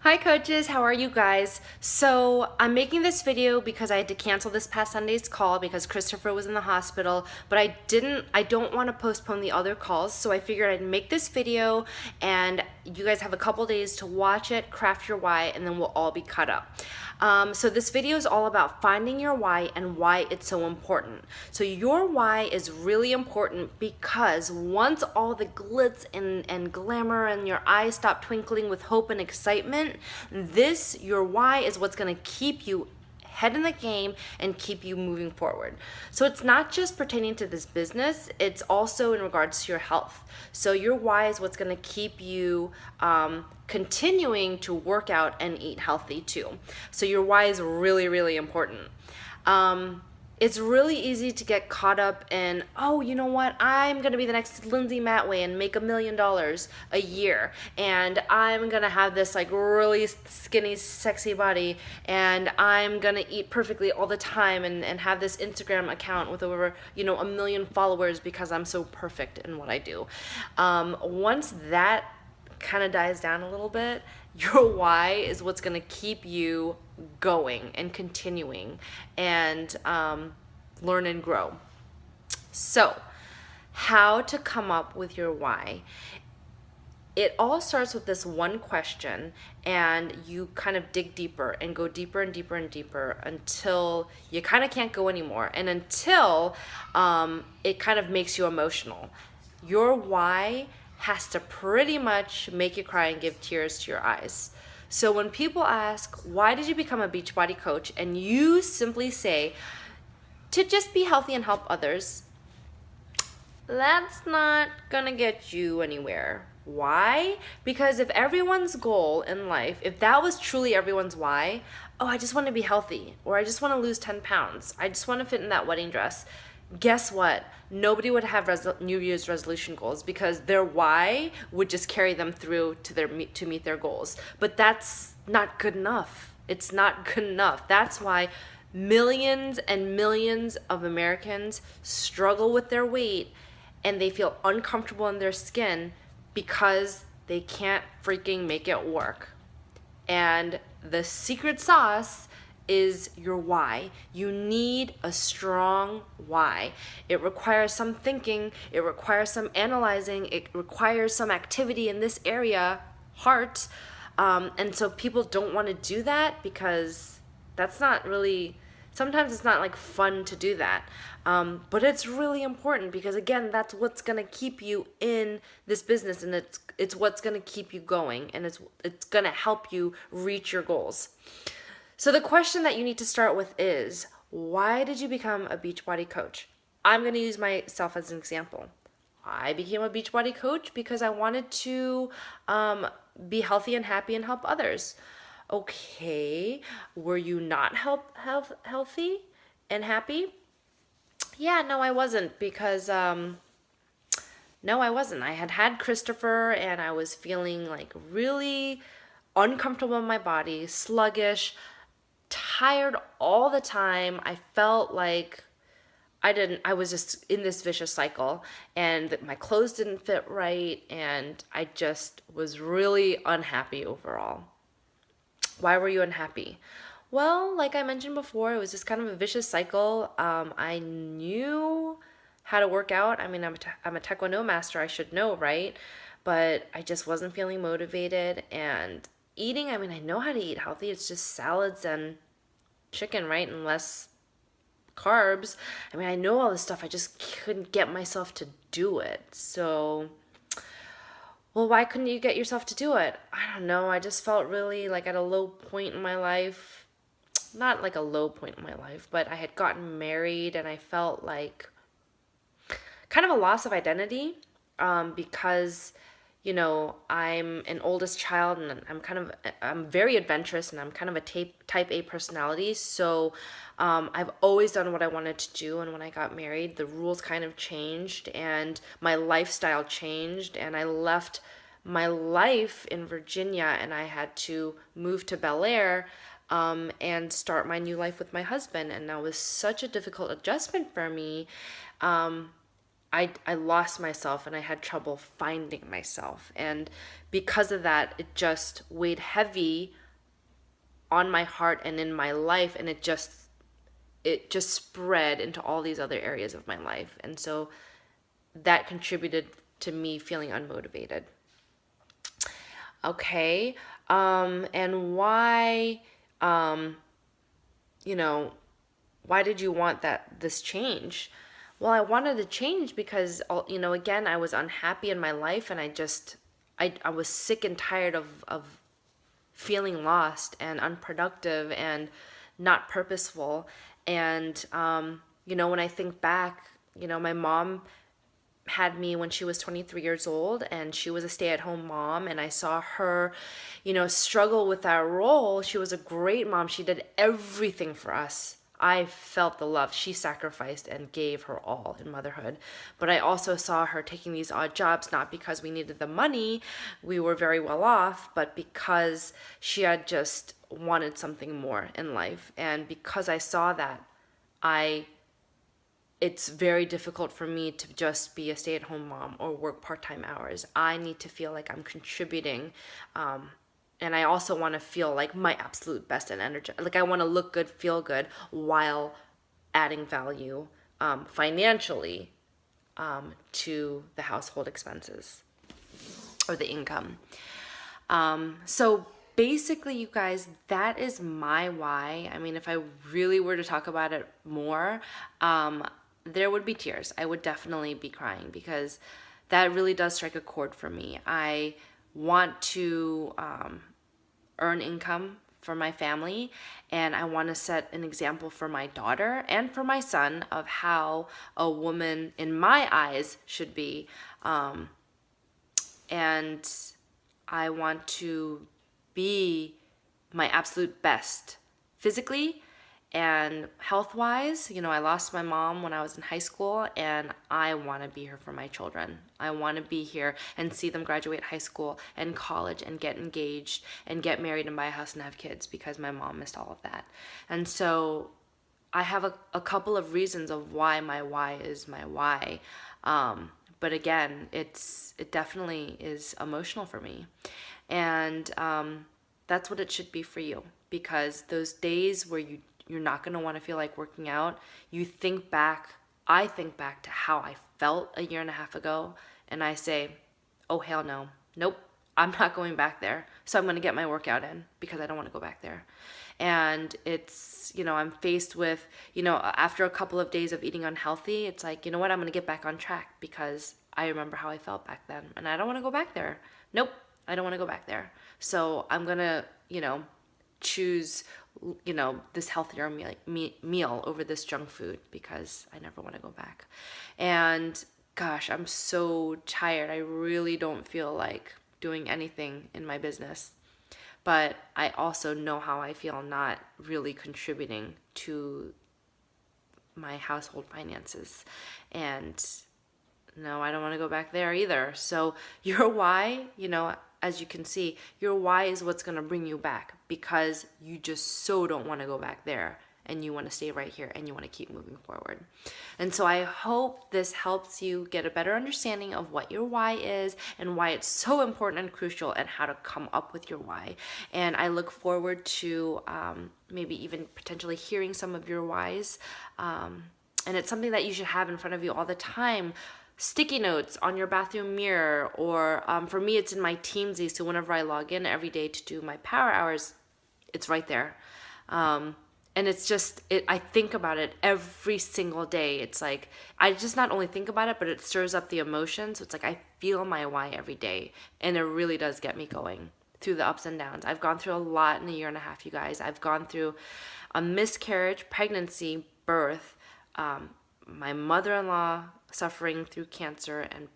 Hi coaches, how are you guys? So I'm making this video because I had to cancel this past Sunday's call because Christopher was in the hospital, but I don't want to postpone the other calls, so I figured I'd make this video and you guys have a couple days to watch it, craft your why, and then we'll all be caught up. So this video is all about finding your why and why it's so important. So your why is really important because once all the glitz and glamour and your eyes stop twinkling with hope and excitement, your why is what's gonna keep you head in the game and keep you moving forward. So it's not just pertaining to this business, it's also in regards to your health. So your why is what's going to keep you continuing to work out and eat healthy too. So your why is really, really important. It's really easy to get caught up in, oh, you know what, I'm going to be the next Lindsay Matway and make $1 million a year. And I'm going to have this like really skinny, sexy body. And I'm going to eat perfectly all the time and have this Instagram account with over, 1 million followers because I'm so perfect in what I do. Once that kind of dies down a little bit, your why is what's going to keep you going and continuing and learn and grow. So, how to come up with your why? It all starts with this one question, and you kind of dig deeper and go deeper and deeper and deeper until you kind of can't go anymore, and until it kind of makes you emotional. Your why has to pretty much make you cry and give tears to your eyes. So when people ask, why did you become a Beachbody coach? And you simply say, to just be healthy and help others, that's not gonna get you anywhere. Why? Because if everyone's goal in life, if that was truly everyone's why, oh, I just want to be healthy, or I just want to lose 10 pounds, I just want to fit in that wedding dress, guess what? Nobody would have New Year's resolution goals because their why would just carry them through to meet their goals. But that's not good enough. It's not good enough. That's why millions and millions of Americans struggle with their weight and they feel uncomfortable in their skin because they can't freaking make it work. And the secret sauce is your why. You need a strong why. It requires some thinking, it requires some analyzing, it requires some activity in this area, heart. And so people don't want to do that because that's not really, sometimes it's not like fun to do that. But it's really important because again, that's what's going to keep you in this business, and it's what's going to keep you going, and it's going to help you reach your goals. So the question that you need to start with is, why did you become a Beachbody coach? I'm going to use myself as an example. I became a Beachbody coach because I wanted to be healthy and happy and help others. Okay, were you not healthy and happy? Yeah, no, I wasn't because no, I wasn't. I had Christopher and I was feeling like really uncomfortable in my body, sluggish, tired all the time. I felt like I was just in this vicious cycle, and my clothes didn't fit right, and I just was really unhappy overall. Why were you unhappy? Well, like I mentioned before, it was just kind of a vicious cycle. I knew how to work out. I mean, I'm a Taekwondo master, I should know, right? But I just wasn't feeling motivated, and eating, I mean, I know how to eat healthy. It's just salads and chicken, right? And less carbs. I mean, I know all this stuff. I just couldn't get myself to do it. So, well, why couldn't you get yourself to do it? I don't know. I just felt really like at a low point in my life. Not like a low point in my life, but I had gotten married and I felt like kind of a loss of identity because I'm an oldest child and I'm very adventurous and I'm kind of a type A personality. So I've always done what I wanted to do. And when I got married, the rules kind of changed and my lifestyle changed, and I left my life in Virginia and I had to move to Bel Air and start my new life with my husband. And that was such a difficult adjustment for me. I lost myself and I had trouble finding myself. And because of that, it just weighed heavy on my heart and in my life, and it just spread into all these other areas of my life. And so that contributed to me feeling unmotivated. Okay. And why, you know, why did you want this change? Well, I wanted to change because, again, I was unhappy in my life, and I was sick and tired of feeling lost and unproductive and not purposeful. And, when I think back, my mom had me when she was 23 years old, and she was a stay-at-home mom, and I saw her struggle with that role. She was a great mom. She did everything for us. I felt the love. She sacrificed and gave her all in motherhood. But I also saw her taking these odd jobs, not because we needed the money, we were very well off, but because she had just wanted something more in life. And because I saw that, it's very difficult for me to just be a stay-at-home mom or work part-time hours. I need to feel like I'm contributing, and I also want to feel like my absolute best and energy. Like, I want to look good, feel good, while adding value financially to the household expenses or the income. So basically, you guys, that is my why. I mean, if I really were to talk about it more, there would be tears. I would definitely be crying, because that really does strike a chord for me. I want to earn income for my family, and I want to set an example for my daughter and for my son of how a woman, in my eyes, should be. And I want to be my absolute best physically and health-wise. I lost my mom when I was in high school, and I want to be here for my children. I want to be here and see them graduate high school and college and get engaged and get married and buy a house and have kids, because my mom missed all of that. And so I have a couple of reasons of why my why is my why. But again, it definitely is emotional for me. And that's what it should be for you, because those days where you're not going to want to feel like working out, I think back to how I felt a year and a half ago, and I say, oh, hell no. Nope, I'm not going back there. So I'm going to get my workout in, because I don't want to go back there. And it's, I'm faced with, after a couple of days of eating unhealthy, it's like, you know what, I'm going to get back on track, because I remember how I felt back then, and I don't want to go back there. Nope, I don't want to go back there. So I'm going to, choose, this healthier meal over this junk food, because I never want to go back. And gosh, I'm so tired. I really don't feel like doing anything in my business. But I also know how I feel not really contributing to my household finances. And no, I don't want to go back there either. So your why, as you can see, your why is what's going to bring you back, because you just so don't want to go back there, and you want to stay right here, and you want to keep moving forward. And so I hope this helps you get a better understanding of what your why is and why it's so important and crucial, and how to come up with your why. And I look forward to maybe even potentially hearing some of your whys. And it's something that you should have in front of you all the time. Sticky notes on your bathroom mirror, or for me, it's in my Teamsy. So whenever I log in every day to do my power hours, it's right there. And it's just, I think about it every single day. It's like, I just not only think about it, but it stirs up the emotions. So it's like, I feel my why every day, and it really does get me going through the ups and downs. I've gone through a lot in a year and a half, you guys. I've gone through a miscarriage, pregnancy, birth, my mother-in-law suffering through cancer and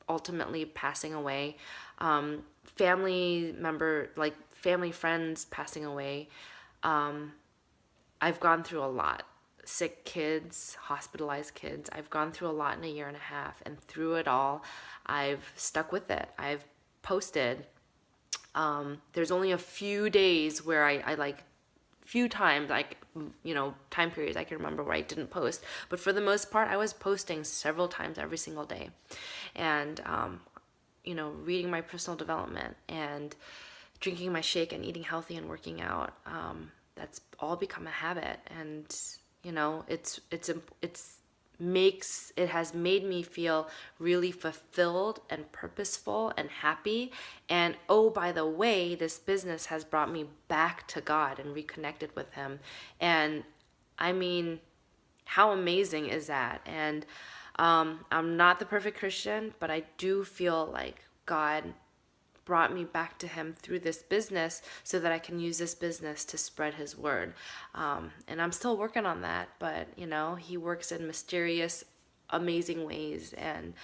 ultimately passing away, family friends passing away. I've gone through a lot. Sick kids, hospitalized kids. I've gone through a lot in a year and a half, and through it all, I've stuck with it. I've posted. There's only a few days where I few times, like, time periods I can remember where I didn't post. But for the most part, I was posting several times every single day. And, reading my personal development and drinking my shake and eating healthy and working out. That's all become a habit. And, it has made me feel really fulfilled and purposeful and happy. And oh, by the way, this business has brought me back to God and reconnected with him. And I mean, how amazing is that? And I'm not the perfect Christian, but I do feel like God brought me back to him through this business so that I can use this business to spread his word. And I'm still working on that, but he works in mysterious, amazing ways. And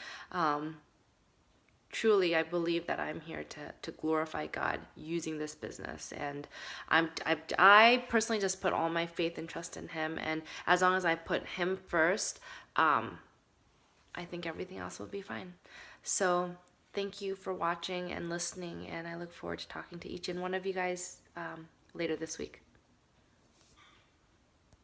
truly, I believe that I'm here to glorify God using this business. And I personally just put all my faith and trust in him. And as long as I put him first, I think everything else will be fine. So thank you for watching and listening, and I look forward to talking to each and one of you guys later this week.